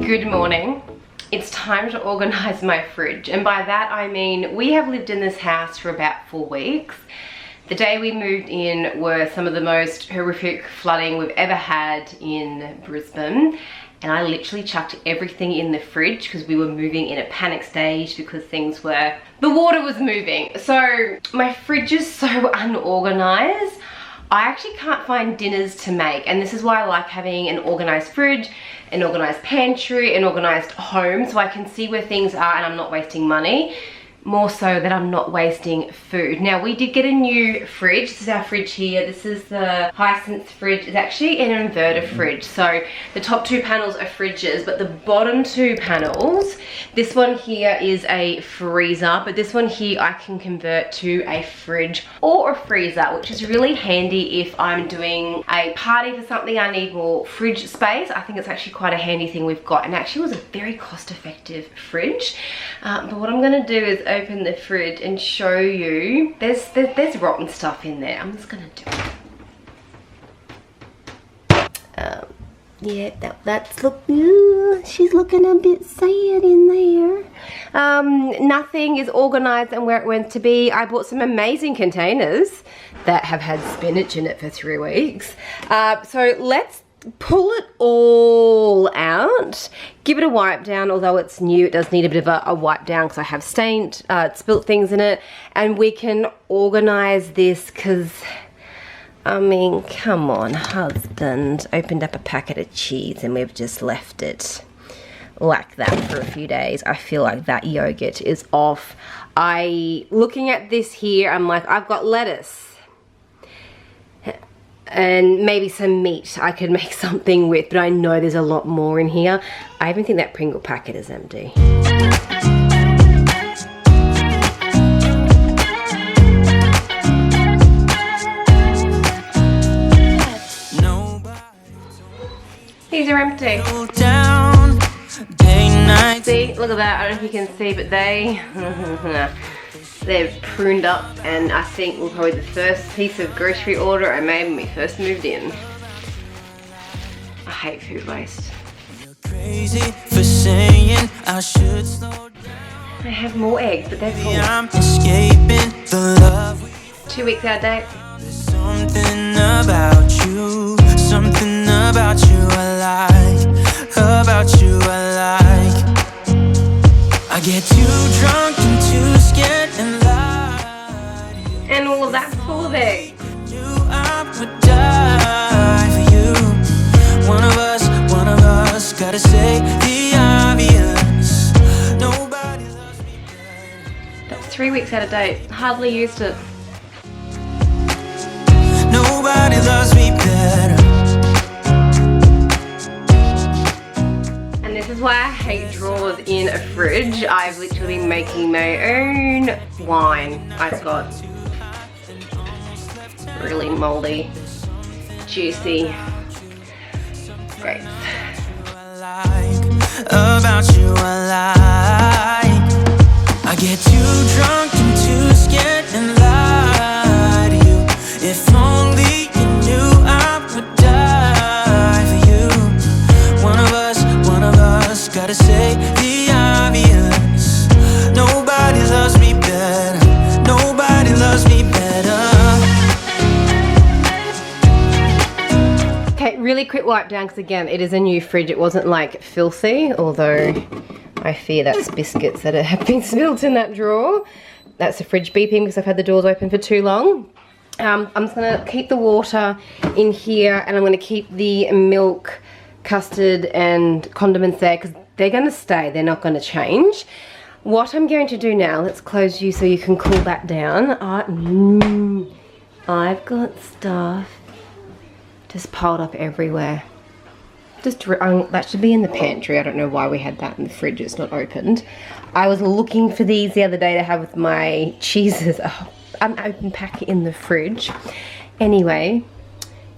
Good morning. It's time to organise my fridge, and by that I mean we have lived in this house for about 4 weeks. The day we moved in were some of the most horrific flooding we've ever had in Brisbane, and I literally chucked everything in the fridge because we were moving in a panic stage because the water was moving. So my fridge is so unorganised. I actually can't find dinners to make, and this is why I like having an organised fridge, an organised pantry, an organised home, so I can see where things are and I'm not wasting money. More so that I'm not wasting food. Now, we did get a new fridge. This is our fridge here. This is the Hisense fridge. It's actually an inverter fridge. So the top 2 panels are fridges, but the bottom 2 panels, this one here is a freezer, but this one here I can convert to a fridge or a freezer, which is really handy if I'm doing a party for something. I need more fridge space. I think it's actually quite a handy thing we've got, and actually was a very cost-effective fridge. But what I'm gonna do is open the fridge and show you. There's rotten stuff in there. I'm just gonna do it. Yeah, that's she's looking a bit sad in there. Nothing is organised and where it went to be. I bought some amazing containers that have had spinach in it for 3 weeks. So let's pull it all out, give it a wipe down. Although it's new, it does need a bit of a wipe down because I have spilt things in it, and we can organize this because I mean, come on, husband opened up a packet of cheese and we've just left it like that for a few days. I feel like that yogurt is off. Looking at this here, I'm like, I've got lettuce and maybe some meat I could make something with, but I know there's a lot more in here. I even think that Pringle packet is empty. These are empty. See, look at that. I don't know if you can see, but they're pruned up, and I think we're probably the first piece of grocery order I made when we first moved in. I hate food waste. I have more eggs, but they're full. 2 weeks out of date. Something about you I like. I get too drunk and too scared and lie. And all of that's full of eggs. I would die for you. One of us gotta say the obvious. Nobody loves me better. That's 3 weeks out of date. Hardly used it. Nobody loves me better. And this is why I hate drawers in a fridge. I've literally been making my own wine. I've got really moldy, juicy grapes. About you I like. I get too drunk and too scared and lie to you. If only you knew I would die for you. One of us gotta say the obvious. Nobody loves me better. Nobody loves me better. Okay, really quick wipe down because again, it is a new fridge. It wasn't like filthy, although I fear that's biscuits that have been spilled in that drawer. That's the fridge beeping because I've had the doors open for too long. I'm just gonna keep the water in here, and I'm gonna keep the milk, custard and condiments there because they're gonna stay, they're not gonna change. What I'm going to do now, let's close you so you can cool that down. I've got stuff just piled up everywhere. That should be in the pantry. I don't know why we had that in the fridge, it's not opened. I was looking for these the other day to have with my cheeses. Unopened packet in the fridge. Anyway,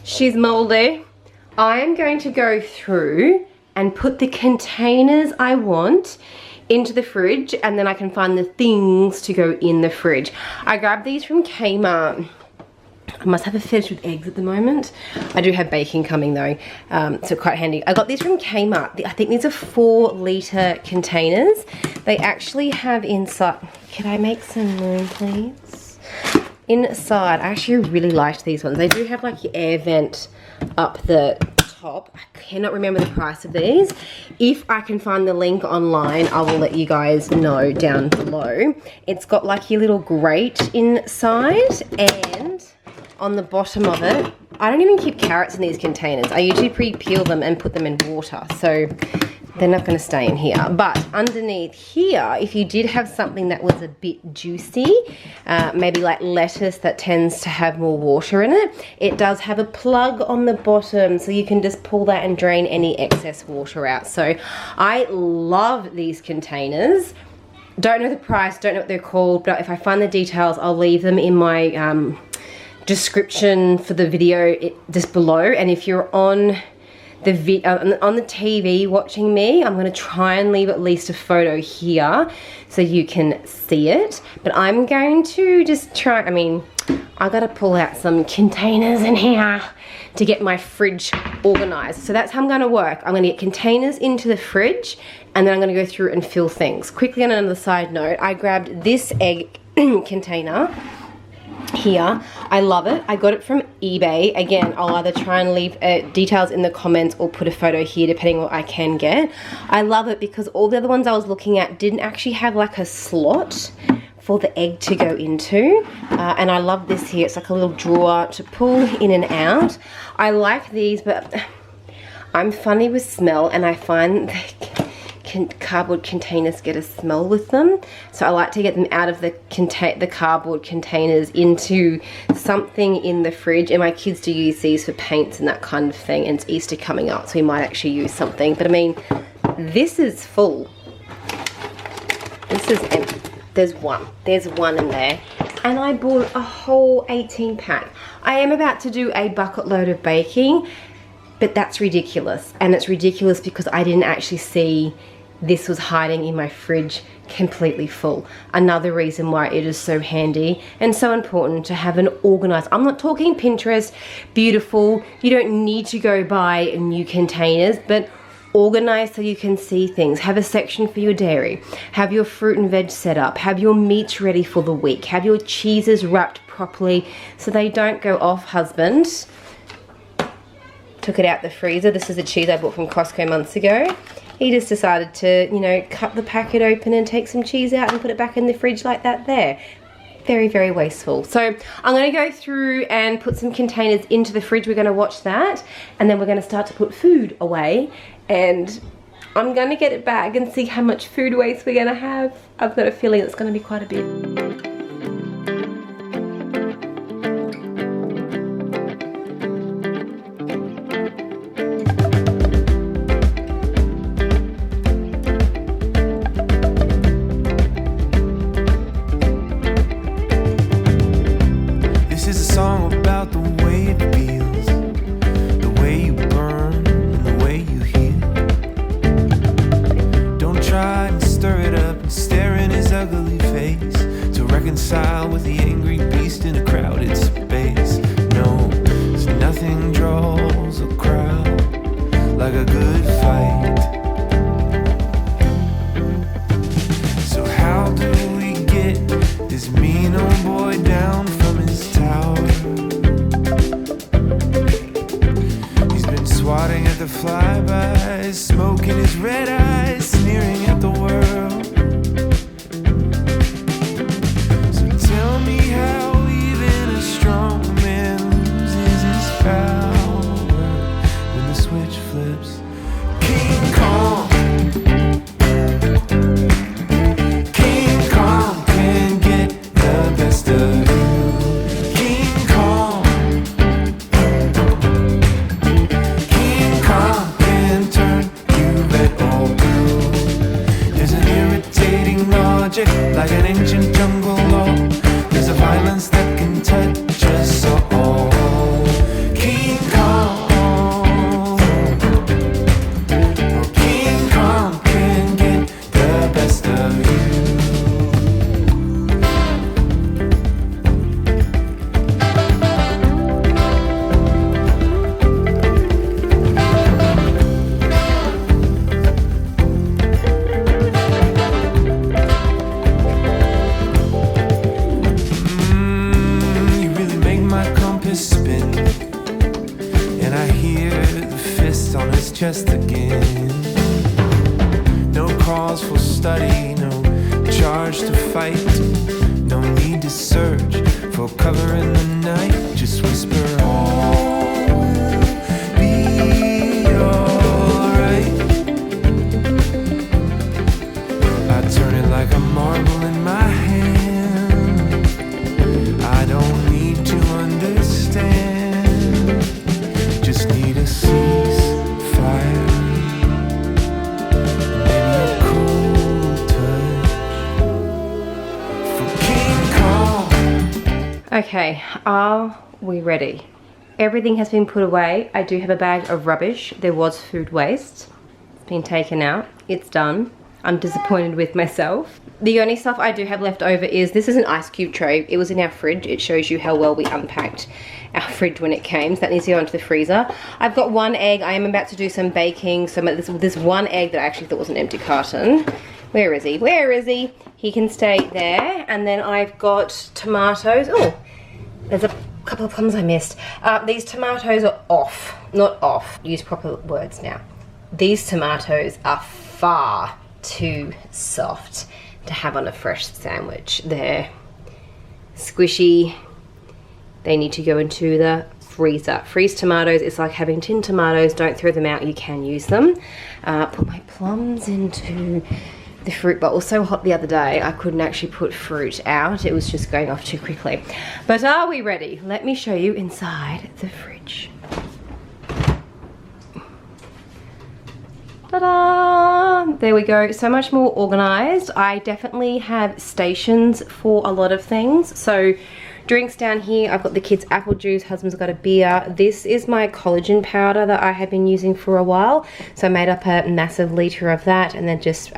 she's moldy. I am going to go through and put the containers I want into the fridge, and then I can find the things to go in the fridge. I grabbed these from Kmart I must have a fetish with eggs at the moment. I do have baking coming though, so quite handy. I got these from Kmart. I think these are 4-litre containers. They actually have inside, can I make some room please? Inside, I actually really liked these ones. They do have like your air vent up the top. I cannot remember the price of these. If I can find the link online, I will let you guys know down below. It's got like your little grate inside, and on the bottom of it, I don't even keep carrots in these containers. I usually pre-peel them and put them in water, so they're not going to stay in here. But underneath here, if you did have something that was a bit juicy, maybe like lettuce that tends to have more water in it, it does have a plug on the bottom, so you can just pull that and drain any excess water out. So I love these containers. Don't know the price, don't know what they're called, but if I find the details, I'll leave them in my description for the video just below. And if you're on the TV watching me, I'm going to try and leave at least a photo here so you can see it. But I'm going to just try, I mean, I got to pull out some containers in here to get my fridge organized. So that's how I'm going to work. I'm going to get containers into the fridge, and then I'm going to go through and fill things. Quickly on another side note, I grabbed this egg container here. I love it. I got it from eBay. Again, I'll either try and leave details in the comments or put a photo here depending on what I can get. I love it because all the other ones I was looking at didn't actually have like a slot for the egg to go into, and I love this here. It's like a little drawer to pull in and out. I like these, but I'm funny with smell, and I find cardboard containers get a smell with them, so I like to get them out of the cardboard containers into something in the fridge. And my kids do use these for paints and that kind of thing, and it's Easter coming up, so we might actually use something. But I mean, this is full. This is empty. There's one in there, and I bought a whole 18 pack. I am about to do a bucket load of baking, but that's ridiculous. And it's ridiculous because I didn't actually see this was hiding in my fridge completely full. Another reason why it is so handy and so important to have an organized, I'm not talking Pinterest, beautiful, you don't need to go buy new containers, but organized so you can see things. Have a section for your dairy, have your fruit and veg set up, have your meats ready for the week, have your cheeses wrapped properly so they don't go off. Husband took it out the freezer. This is a cheese I bought from Costco months ago. He just decided to, you know, cut the packet open and take some cheese out and put it back in the fridge like that there. Very, very wasteful. So I'm going to go through and put some containers into the fridge. We're going to watch that, and then we're going to start to put food away, and I'm going to get it back and see how much food waste we're going to have. I've got a feeling it's going to be quite a bit. With the angry beast in a crowded space. No, there's nothing draws a crowd like a good fight. So how do we get this mean old boy down from his tower? He's been swatting at the flybys, smoking his red eyes, sneering at the world. Like an ancient jungle law, there's a violence that can touch us all. King Kong, oh, King Kong can get the best of you. is just again. No cause for study, no charge to fight. No need to search for cover in the night. Just whisper, all will be alright. I turn it like a marble in my hand. I don't need to understand. Just need a ceasefire. Maybe a cool touch for King Kong. Okay, are we ready? Everything has been put away. I do have a bag of rubbish. There was food waste. It's been taken out. It's done. I'm disappointed with myself. The only stuff I do have left over is, this is an ice cube tray. It was in our fridge. It shows you how well we unpacked our fridge when it came. So that needs to go into the freezer. I've got one egg. I am about to do some baking. So there's one egg that I actually thought was an empty carton. Where is he? Where is he? He can stay there. And then I've got tomatoes. Oh, there's a couple of plums I missed. These tomatoes are off. Not off. Use proper words now. These tomatoes are far too soft to have on a fresh sandwich. They're squishy. They need to go into the freezer. Freeze tomatoes, it's like having tin tomatoes. Don't throw them out, you can use them. Put my plums into the fruit bowl. It was so hot the other day, I couldn't actually put fruit out. It was just going off too quickly. But are we ready? Let me show you inside the fridge. Ta-da! There we go. So much more organized. I definitely have stations for a lot of things. So drinks down here, I've got the kids' apple juice, husband's got a beer. This is my collagen powder that I have been using for a while. So I made up a massive litre of that, and then just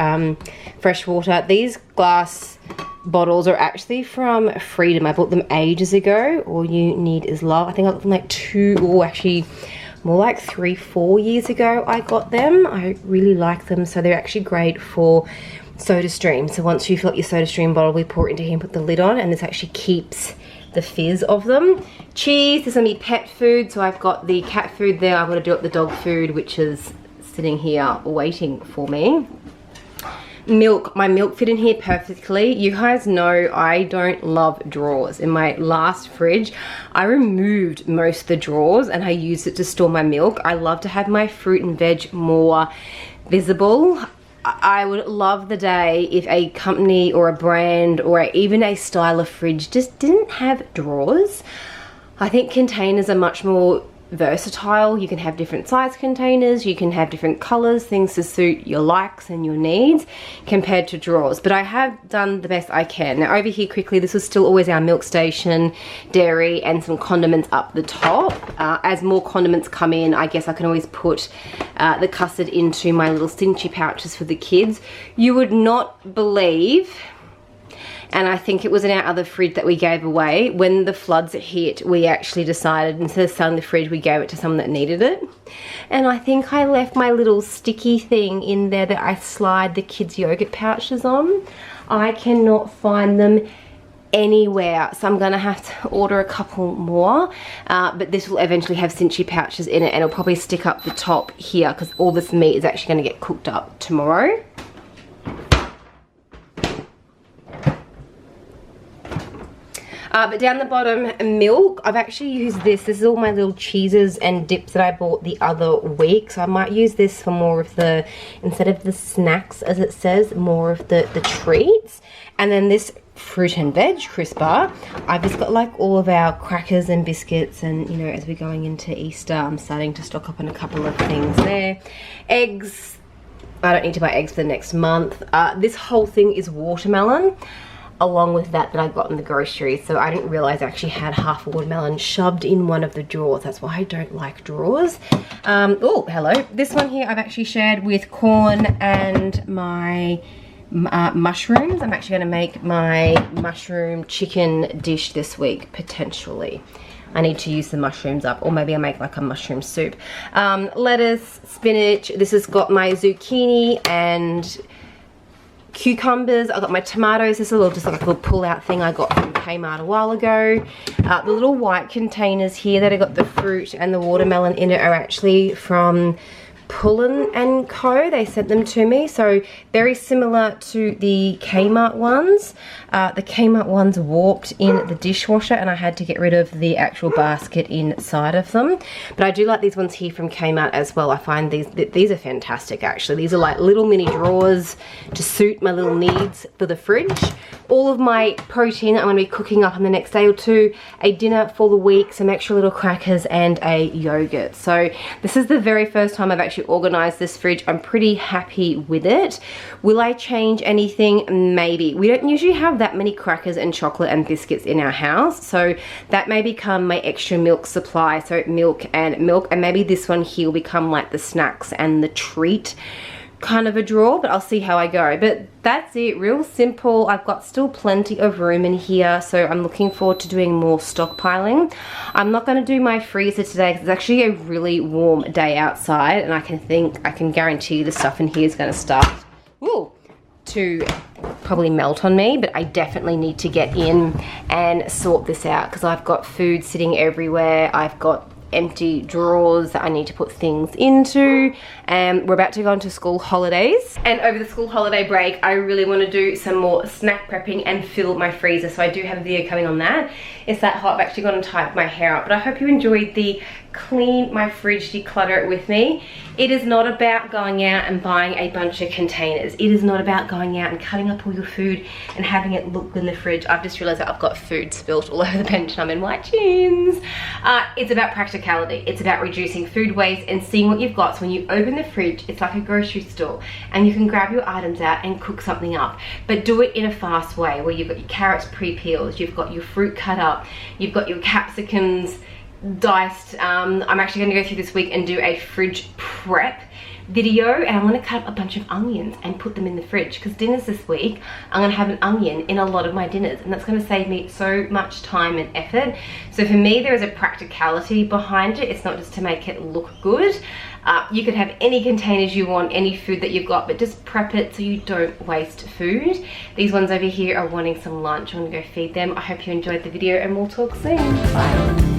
fresh water. These glass bottles are actually from Freedom. I bought them ages ago. All you need is love. I think I got them like 2, or actually more like 3-4 years ago I got them. I really like them. So they're actually great for soda stream. So once you fill up your soda stream bottle, we pour it into here and put the lid on, and this actually keeps the fizz of them. Cheese, this is gonna be pet food. So I've got the cat food there. I've got to do up the dog food, which is sitting here waiting for me. Milk, my milk fit in here perfectly. You guys know I don't love drawers. In my last fridge, I removed most of the drawers and I used it to store my milk. I love to have my fruit and veg more visible. I would love the day if a company or a brand or even a style of fridge just didn't have drawers. I think containers are much more versatile. You can have different size containers, you can have different colors, things to suit your likes and your needs compared to drawers. But I have done the best I can. Now over here quickly, this is still always our milk station, dairy, and some condiments up the top. As more condiments come in, I guess I can always put the custard into my little cinchy pouches for the kids. You would not believe, and I think it was in our other fridge that we gave away, when the floods hit, we actually decided instead of selling the fridge, we gave it to someone that needed it. And I think I left my little sticky thing in there that I slide the kids' yogurt pouches on. I cannot find them anywhere, so I'm gonna have to order a couple more. But this will eventually have cinchy pouches in it, and it'll probably stick up the top here because all this meat is actually gonna get cooked up tomorrow. But down the bottom, milk. I've actually used this. This is all my little cheeses and dips that I bought the other week. So I might use this for more of the, instead of the snacks as it says, more of the treats. And then this fruit and veg crisper, I've just got like all of our crackers and biscuits, and you know, as we're going into Easter, I'm starting to stock up on a couple of things there. Eggs, I don't need to buy eggs for the next month. This whole thing is watermelon, along with that I got in the grocery. So I didn't realize I actually had half a watermelon shoved in one of the drawers. That's why I don't like drawers. Oh, hello. This one here I've actually shared with corn and my mushrooms. I'm actually going to make my mushroom chicken dish this week, potentially. I need to use the mushrooms up, or maybe I'll make like a mushroom soup. Lettuce, spinach. This has got my zucchini and cucumbers. I got my tomatoes. This is a little, just like a little pull-out thing I got from Kmart a while ago. The little white containers here that I got the fruit and the watermelon in it are actually from Pullen & Co. They sent them to me, so very similar to the Kmart ones. The Kmart ones warped in the dishwasher and I had to get rid of the actual basket inside of them. But I do like these ones here from Kmart as well. I find these are fantastic actually. These are like little mini drawers to suit my little needs for the fridge. All of my protein that I'm going to be cooking up in the next day or two, a dinner for the week, some extra little crackers and a yogurt. So this is the very first time I've actually organized this fridge. I'm pretty happy with it. Will I change anything? Maybe. We don't usually have that many crackers and chocolate and biscuits in our house, so that may become my extra milk supply. So milk, and maybe this one here will become like the snacks and the treat kind of a drawer, but I'll see how I go. But that's it, real simple. I've got still plenty of room in here, so I'm looking forward to doing more stockpiling. I'm not going to do my freezer today because it's actually a really warm day outside, and I can guarantee the stuff in here is going to start to probably melt on me. But I definitely need to get in and sort this out because I've got food sitting everywhere. I've got empty drawers that I need to put things into, and we're about to go into school holidays, and over the school holiday break I really want to do some more snack prepping and fill my freezer, so I do have a video coming on that. It's that hot. I've actually gone and tied my hair up, but I hope you enjoyed the clean my fridge, declutter it with me. It is not about going out and buying a bunch of containers. It is not about going out and cutting up all your food and having it look good in the fridge. I've just realized that I've got food spilt all over the bench and I'm in white jeans. It's about practicality. It's about reducing food waste and seeing what you've got. So when you open the fridge, it's like a grocery store and you can grab your items out and cook something up, but do it in a fast way where you've got your carrots pre-peeled, you've got your fruit cut up, you've got your capsicums diced. I'm actually going to go through this week and do a fridge prep video, and I'm going to cut up a bunch of onions and put them in the fridge because dinners this week I'm going to have an onion in a lot of my dinners, and that's going to save me so much time and effort. So for me there is a practicality behind it. It's not just to make it look good. You could have any containers you want, any food that you've got, but just prep it so you don't waste food. These ones over here are wanting some lunch. I'm going to go feed them. I hope you enjoyed the video and we'll talk soon. Bye.